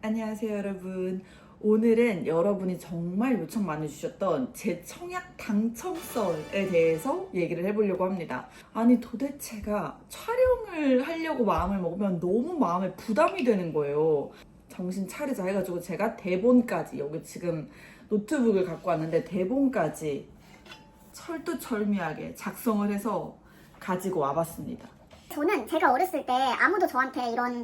안녕하세요 여러분. 오늘은 여러분이 정말 요청 많이 주셨던 제 청약 당첨설에 대해서 얘기를 해보려고 합니다. 아니 도대체가 촬영을 하려고 마음을 먹으면 너무 마음에 부담이 되는 거예요. 정신 차리자 해가지고 제가 대본까지, 여기 지금 노트북을 갖고 왔는데 대본까지 철두철미하게 작성을 해서 가지고 와봤습니다. 저는 제가 어렸을 때 아무도 저한테 이런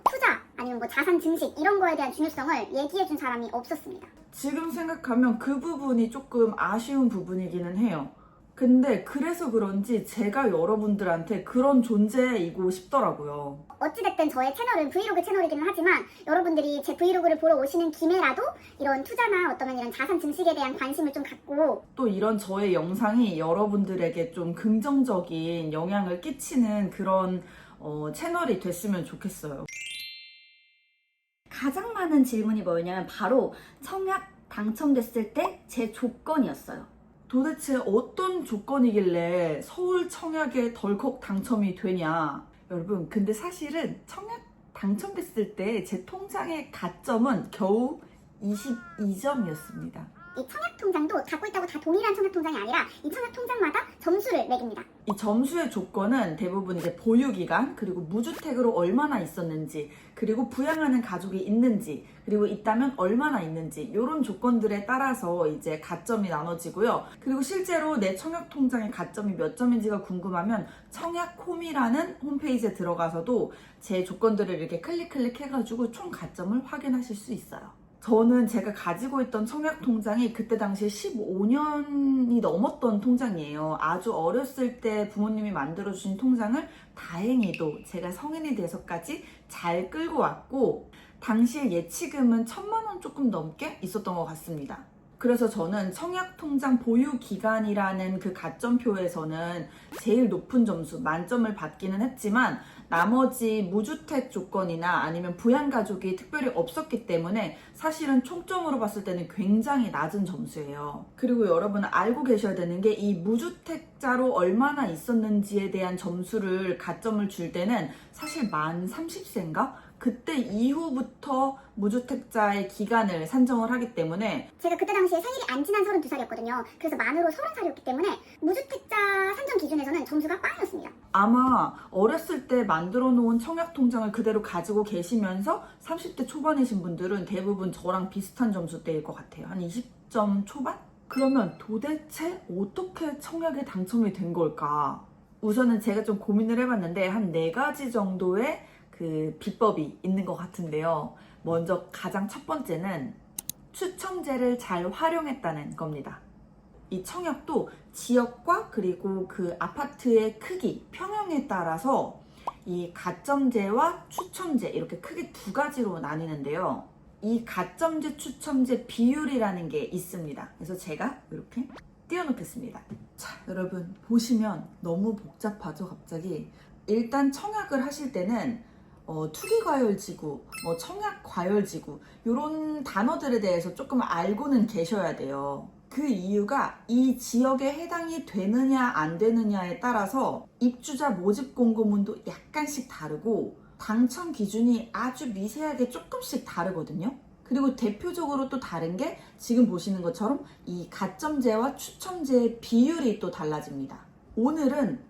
투자 아니면 뭐 자산 증식 이런 거에 대한 중요성을 얘기해준 사람이 없었습니다. 지금 생각하면 그 부분이 조금 아쉬운 부분이기는 해요. 근데 그래서 그런지 제가 여러분들한테 그런 존재이고 싶더라고요. 어찌됐든 저의 채널은 브이로그 채널이기는 하지만 여러분들이 제 브이로그를 보러 오시는 김에라도 이런 투자나 어떤 이런 자산 증식에 대한 관심을 좀 갖고 또 이런 저의 영상이 여러분들에게 좀 긍정적인 영향을 끼치는 그런 채널이 됐으면 좋겠어요. 가장 많은 질문이 뭐였냐면 바로 청약 당첨됐을 때 제 조건이었어요. 도대체 어떤 조건이길래 서울 청약에 덜컥 당첨이 되냐. 여러분, 근데 사실은 청약 당첨됐을 때 제 통장의 가점은 겨우 22점이었습니다. 이 청약 통장도 갖고 있다고 다 동일한 청약 통장이 아니라 이 청약 통장마다 점수를 매깁니다. 이 점수의 조건은 대부분 이제 보유기간, 그리고 무주택으로 얼마나 있었는지, 그리고 부양하는 가족이 있는지, 그리고 있다면 얼마나 있는지, 이런 조건들에 따라서 이제 가점이 나눠지고요. 그리고 실제로 내 청약 통장의 가점이 몇 점인지가 궁금하면 청약홈이라는 홈페이지에 들어가서도 제 조건들을 이렇게 클릭 해가지고 총 가점을 확인하실 수 있어요. 저는 제가 가지고 있던 청약 통장이 그때 당시에 15년이 넘었던 통장이에요. 아주 어렸을 때 부모님이 만들어주신 통장을 다행히도 제가 성인이 돼서까지 잘 끌고 왔고, 당시에 예치금은 1,000만 원 조금 넘게 있었던 것 같습니다. 그래서 저는 청약통장 보유기간이라는 그 가점표에서는 제일 높은 점수, 만점을 받기는 했지만 나머지 무주택 조건이나 아니면 부양가족이 특별히 없었기 때문에 사실은 총점으로 봤을 때는 굉장히 낮은 점수예요. 그리고 여러분은 알고 계셔야 되는 게 이 무주택자로 얼마나 있었는지에 대한 점수를 가점을 줄 때는 사실 만 30세인가? 그때 이후부터 무주택자의 기간을 산정을 하기 때문에 제가 그때 당시에 생일이 안 지난 32살이었거든요. 그래서 만으로 30살이었기 때문에 무주택자 산정 기준에서는 점수가 빵이었습니다. 아마 어렸을 때 만들어 놓은 청약 통장을 그대로 가지고 계시면서 30대 초반이신 분들은 대부분 저랑 비슷한 점수대일 것 같아요. 한 20점 초반? 그러면 도대체 어떻게 청약에 당첨이 된 걸까? 우선은 제가 좀 고민을 해봤는데 한 4가지 정도의 그 비법이 있는 것 같은데요. 먼저 가장 첫 번째는 추첨제를 잘 활용했다는 겁니다. 이 청약도 지역과 그리고 그 아파트의 크기, 평형에 따라서 이 가점제와 추첨제 이렇게 크게 2가지로 나뉘는데요. 이 가점제, 추첨제 비율이라는 게 있습니다. 그래서 제가 이렇게 띄워놓겠습니다. 자, 여러분 보시면 너무 복잡하죠, 갑자기? 일단 청약을 하실 때는 투기과열지구, 청약과열지구 이런 단어들에 대해서 조금 알고는 계셔야 돼요. 그 이유가 이 지역에 해당이 되느냐 안 되느냐에 따라서 입주자 모집 공고문도 약간씩 다르고 당첨 기준이 아주 미세하게 조금씩 다르거든요. 그리고 대표적으로 또 다른 게 지금 보시는 것처럼 이 가점제와 추첨제의 비율이 또 달라집니다. 오늘은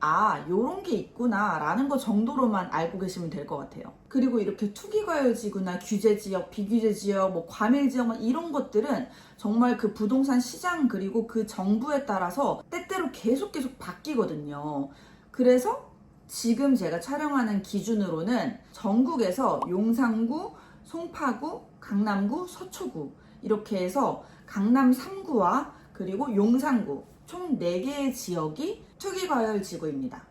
요런 게 있구나 라는 거 정도로만 알고 계시면 될 것 같아요. 그리고 이렇게 투기과열지구나 규제지역, 비규제지역, 과밀지역 이런 것들은 정말 그 부동산 시장 그리고 그 정부에 따라서 때때로 계속 바뀌거든요. 그래서 지금 제가 촬영하는 기준으로는 전국에서 용산구, 송파구, 강남구, 서초구 이렇게 해서 강남 3구와 그리고 용산구 총 4개의 지역이 투기과열지구입니다.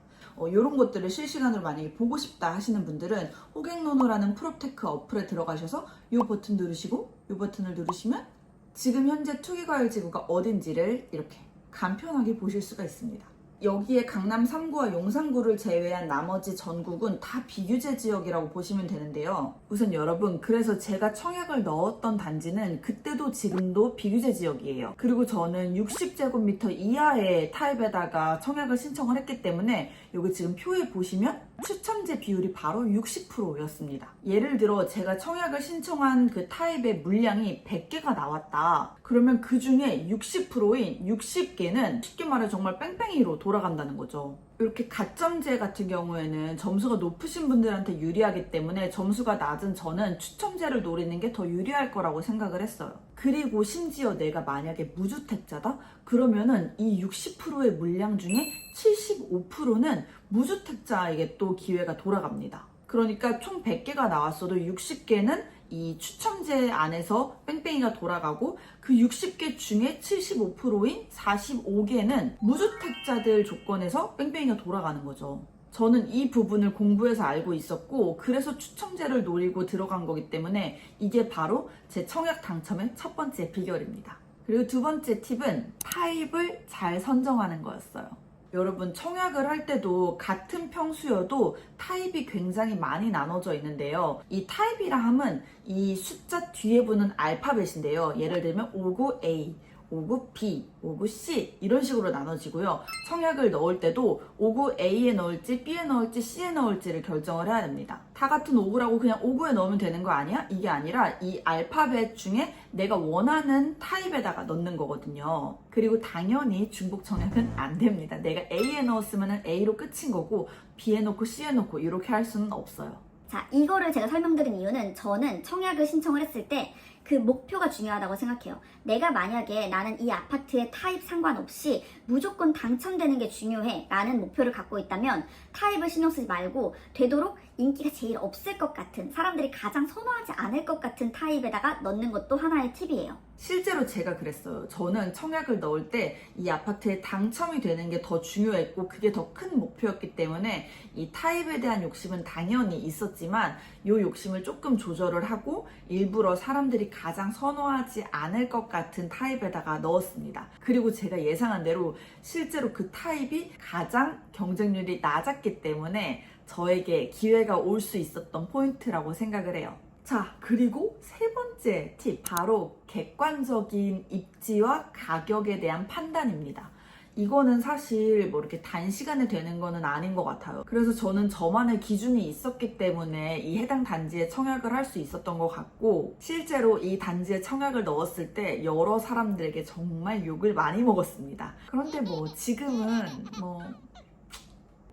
이런 것들을 실시간으로 만약에 보고 싶다 하시는 분들은 호갱노노라는 프롭테크 어플에 들어가셔서 이 버튼 누르시고 이 버튼을 누르시면 지금 현재 투기과열지구가 어딘지를 이렇게 간편하게 보실 수가 있습니다. 여기에 강남 3구와 용산구를 제외한 나머지 전국은 다 비규제 지역이라고 보시면 되는데요. 우선 여러분, 그래서 제가 청약을 넣었던 단지는 그때도 지금도 비규제 지역이에요. 그리고 저는 60제곱미터 이하의 타입에다가 청약을 신청을 했기 때문에 여기 지금 표에 보시면 추첨제 비율이 바로 60%였습니다. 예를 들어 제가 청약을 신청한 그 타입의 물량이 100개가 나왔다. 그러면 그 중에 60%인 60개는 쉽게 말해 정말 뺑뺑이로 돌아간다는 거죠. 이렇게 가점제 같은 경우에는 점수가 높으신 분들한테 유리하기 때문에 점수가 낮은 저는 추첨제를 노리는 게 더 유리할 거라고 생각을 했어요. 그리고 심지어 내가 만약에 무주택자다? 그러면은 이 60%의 물량 중에 75%는 무주택자에게 또 기회가 돌아갑니다. 그러니까 총 100개가 나왔어도 60개는 이 추첨제 안에서 뺑뺑이가 돌아가고 그 60개 중에 75%인 45개는 무주택자들 조건에서 뺑뺑이가 돌아가는 거죠. 저는 이 부분을 공부해서 알고 있었고 그래서 추첨제를 노리고 들어간 거기 때문에 이게 바로 제 청약 당첨의 첫 번째 비결입니다. 그리고 두 번째 팁은 타입을 잘 선정하는 거였어요. 여러분 청약을 할 때도 같은 평수여도 타입이 굉장히 많이 나눠져 있는데요. 이 타입이라 함은 이 숫자 뒤에 붙는 알파벳인데요. 예를 들면 59 A, 59 B, 59 C 이런 식으로 나눠지고요. 청약을 넣을 때도 59 A에 넣을지 B에 넣을지 C에 넣을지를 결정을 해야 됩니다. 다 같은 59라고 그냥 59에 넣으면 되는 거 아니야? 이게 아니라 이 알파벳 중에 내가 원하는 타입에다가 넣는 거거든요. 그리고 당연히 중복 청약은 안 됩니다. 내가 A에 넣었으면 A로 끝인 거고 B에 넣고 C에 넣고 이렇게 할 수는 없어요. 자, 이거를 제가 설명드린 이유는 저는 청약을 신청을 했을 때 그 목표가 중요하다고 생각해요. 내가 만약에 나는 이 아파트의 타입 상관없이 무조건 당첨되는 게 중요해 라는 목표를 갖고 있다면 타입을 신경 쓰지 말고 되도록 인기가 제일 없을 것 같은, 사람들이 가장 선호하지 않을 것 같은 타입에다가 넣는 것도 하나의 팁이에요. 실제로 제가 그랬어요. 저는 청약을 넣을 때 이 아파트에 당첨이 되는 게 더 중요했고 그게 더 큰 목표였기 때문에 이 타입에 대한 욕심은 당연히 있었지만 이 욕심을 조금 조절을 하고 일부러 사람들이 가장 선호하지 않을 것 같은 타입에다가 넣었습니다. 그리고 제가 예상한 대로 실제로 그 타입이 가장 경쟁률이 낮았기 때문에 저에게 기회가 올 수 있었던 포인트라고 생각을 해요. 자, 그리고 세 번째 팁, 바로 객관적인 입지와 가격에 대한 판단입니다. 이거는 사실 뭐 이렇게 단시간에 되는 거는 아닌 것 같아요. 그래서 저는 저만의 기준이 있었기 때문에 이 해당 단지에 청약을 할 수 있었던 것 같고 실제로 이 단지에 청약을 넣었을 때 여러 사람들에게 정말 욕을 많이 먹었습니다. 그런데 뭐 지금은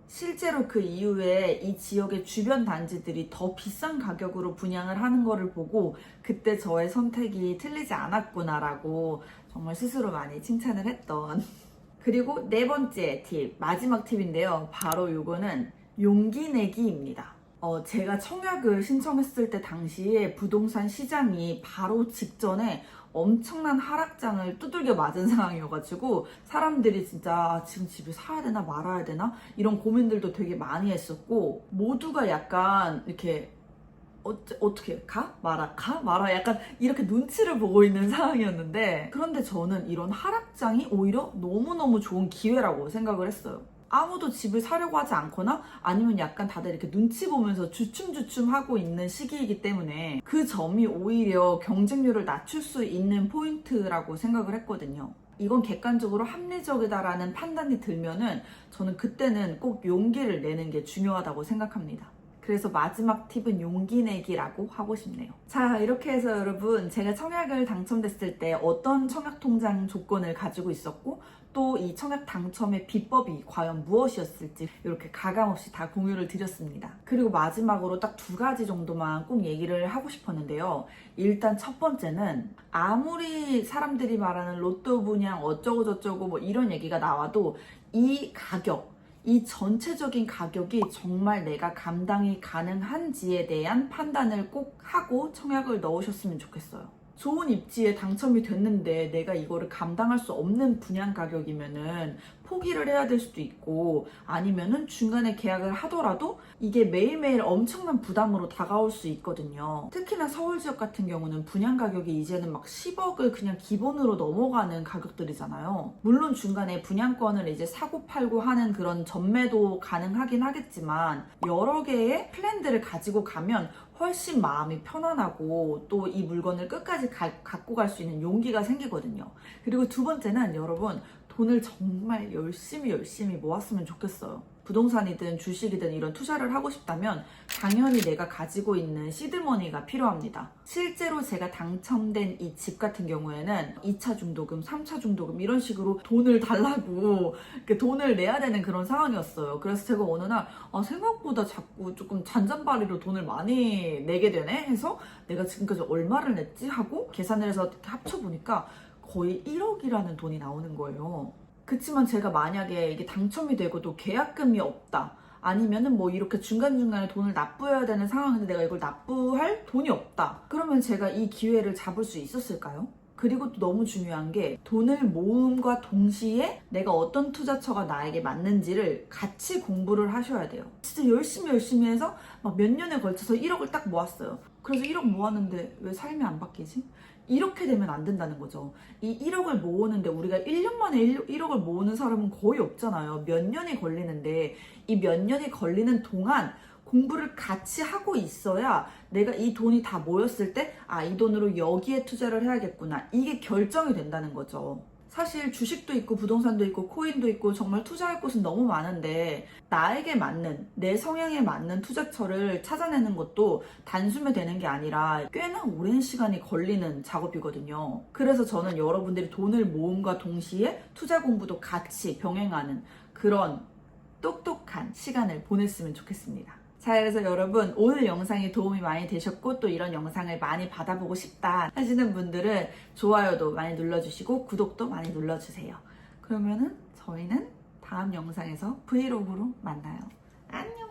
실제로 그 이후에 이 지역의 주변 단지들이 더 비싼 가격으로 분양을 하는 거를 보고 그때 저의 선택이 틀리지 않았구나라고 정말 스스로 많이 칭찬을 했던. 그리고 네 번째 팁, 마지막 팁인데요. 바로 요거는 용기 내기입니다. 제가 청약을 신청했을 때 당시에 부동산 시장이 바로 직전에 엄청난 하락장을 두들겨 맞은 상황이어가지고 사람들이 진짜 지금 집을 사야 되나 말아야 되나 이런 고민들도 되게 많이 했었고 모두가 약간 이렇게 어떻게 가? 말아? 가? 말아? 약간 이렇게 눈치를 보고 있는 상황이었는데 그런데 저는 이런 하락장이 오히려 너무너무 좋은 기회라고 생각을 했어요. 아무도 집을 사려고 하지 않거나 아니면 약간 다들 이렇게 눈치 보면서 주춤주춤 하고 있는 시기이기 때문에 그 점이 오히려 경쟁률을 낮출 수 있는 포인트라고 생각을 했거든요. 이건 객관적으로 합리적이다라는 판단이 들면은 저는 그때는 꼭 용기를 내는 게 중요하다고 생각합니다. 그래서 마지막 팁은 용기 내기라고 하고 싶네요. 자, 이렇게 해서 여러분 제가 청약을 당첨됐을 때 어떤 청약통장 조건을 가지고 있었고 또 이 청약 당첨의 비법이 과연 무엇이었을지 이렇게 가감없이 다 공유를 드렸습니다. 그리고 마지막으로 딱 두 가지 정도만 꼭 얘기를 하고 싶었는데요. 일단 첫 번째는 아무리 사람들이 말하는 로또 분양 어쩌고 저쩌고 뭐 이런 얘기가 나와도 이 가격, 이 전체적인 가격이 정말 내가 감당이 가능한지에 대한 판단을 꼭 하고 청약을 넣으셨으면 좋겠어요. 좋은 입지에 당첨이 됐는데 내가 이거를 감당할 수 없는 분양 가격이면은 포기를 해야 될 수도 있고 아니면은 중간에 계약을 하더라도 이게 매일매일 엄청난 부담으로 다가올 수 있거든요. 특히나 서울 지역 같은 경우는 분양 가격이 이제는 막 10억을 그냥 기본으로 넘어가는 가격들이잖아요. 물론 중간에 분양권을 이제 사고 팔고 하는 그런 전매도 가능하긴 하겠지만 여러 개의 플랜들을 가지고 가면 훨씬 마음이 편안하고 또 이 물건을 끝까지 갖고 갈 수 있는 용기가 생기거든요. 그리고 두 번째는 여러분 돈을 정말 열심히 모았으면 좋겠어요. 부동산이든 주식이든 이런 투자를 하고 싶다면 당연히 내가 가지고 있는 시드머니가 필요합니다. 실제로 제가 당첨된 이 집 같은 경우에는 2차 중도금, 3차 중도금 이런 식으로 돈을 달라고 돈을 내야 되는 그런 상황이었어요. 그래서 제가 어느 날 생각보다 자꾸 조금 잔잔바리로 돈을 많이 내게 되네 해서 내가 지금까지 얼마를 냈지 하고 계산을 해서 합쳐보니까 거의 1억이라는 돈이 나오는 거예요. 그치만 제가 만약에 이게 당첨이 되고도 계약금이 없다. 아니면은 뭐 이렇게 중간중간에 돈을 납부해야 되는 상황인데 내가 이걸 납부할 돈이 없다. 그러면 제가 이 기회를 잡을 수 있었을까요? 그리고 또 너무 중요한 게 돈을 모음과 동시에 내가 어떤 투자처가 나에게 맞는지를 같이 공부를 하셔야 돼요. 진짜 열심히 해서 막 몇 년에 걸쳐서 1억을 딱 모았어요. 그래서 1억 모았는데 왜 삶이 안 바뀌지? 이렇게 되면 안 된다는 거죠. 이 1억을 모으는데 우리가 1년 만에 1억을 모으는 사람은 거의 없잖아요. 몇 년이 걸리는데 이 몇 년이 걸리는 동안 공부를 같이 하고 있어야 내가 이 돈이 다 모였을 때 이 돈으로 여기에 투자를 해야겠구나. 이게 결정이 된다는 거죠. 사실 주식도 있고 부동산도 있고 코인도 있고 정말 투자할 곳은 너무 많은데 나에게 맞는 내 성향에 맞는 투자처를 찾아내는 것도 단숨에 되는 게 아니라 꽤나 오랜 시간이 걸리는 작업이거든요. 그래서 저는 여러분들이 돈을 모음과 동시에 투자 공부도 같이 병행하는 그런 똑똑한 시간을 보냈으면 좋겠습니다. 자, 그래서 여러분 오늘 영상이 도움이 많이 되셨고 또 이런 영상을 많이 받아보고 싶다 하시는 분들은 좋아요도 많이 눌러주시고 구독도 많이 눌러주세요. 그러면은 저희는 다음 영상에서 브이로그로 만나요. 안녕!